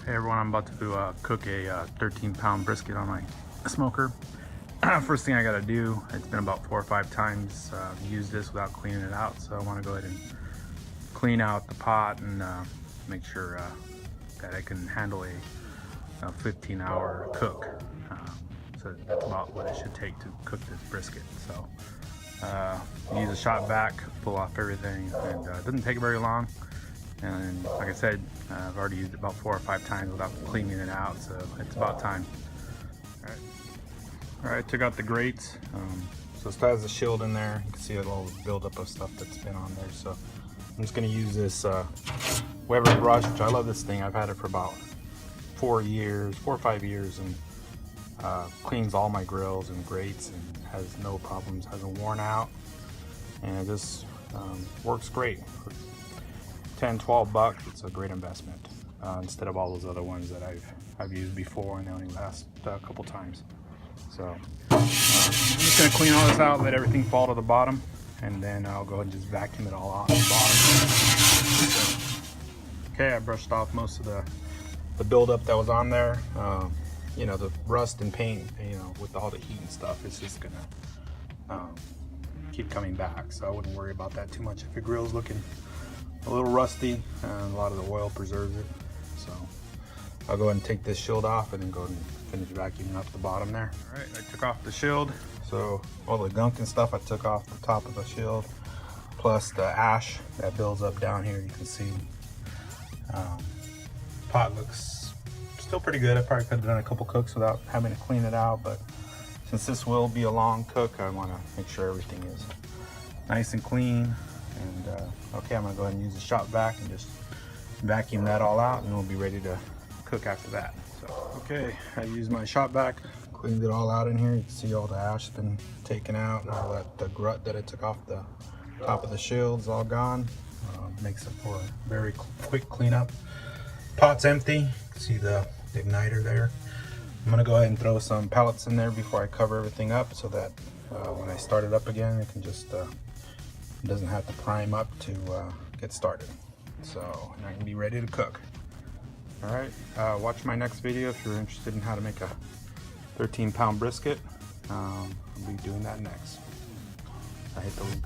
Hey everyone, I'm about to cook a 13-pound brisket on my smoker. First thing I gotta do, it's been about 4 or 5 times used this without cleaning it out, so I want to go ahead and clean out the pot and make sure that I can handle a 15-hour cook. So that's about what it should take to cook this brisket. So use a shop vac, pull off everything, and it doesn't take very long. And like I said, I've already used it about 4 or 5 times without cleaning it out, so it's about time. All right, took out the grates. So it still has the shield in there. You can see a little buildup of stuff that's been on there. So I'm just gonna use this Weber brush, which I love this thing. I've had it for about 4 or 5 years, and cleans all my grills and grates and has no problems, hasn't worn out, and it just works great. For 10, 12 bucks, it's a great investment instead of all those other ones that I've used before and they only last a couple times. So I'm just gonna clean all this out, let everything fall to the bottom, and then I'll go ahead and just vacuum it all out the bottom. So, okay, I brushed off most of the buildup that was on there. You know, the rust and paint, you know, with all the heat and stuff, it's just gonna keep coming back. So I wouldn't worry about that too much. If your grill's looking a little rusty, a lot of the oil preserves it. So I'll go ahead and take this shield off and then go and finish vacuuming up the bottom there. All right, I took off the shield. So all the gunk and stuff I took off the top of the shield, plus the ash that builds up down here. You can see pot looks still pretty good. I probably could have done a couple cooks without having to clean it out, but since this will be a long cook, I want to make sure everything is nice and clean. And okay, I'm gonna go ahead and use the shop vac and just vacuum that all out, and we'll be ready to cook after that. So okay, I used my shop vac, cleaned it all out in here. You can see all the ash has been taken out, and all that the grut that I took off the top of the shield is all gone. Makes it for a very quick cleanup. Pot's empty. You can see the igniter there. I'm gonna go ahead and throw some pellets in there before I cover everything up, so that when I start it up again, it can just it doesn't have to prime up to get started. So I can be ready to cook. All right, watch my next video if you're interested in how to make a 13-pound brisket. I'll be doing that next. I hit the link.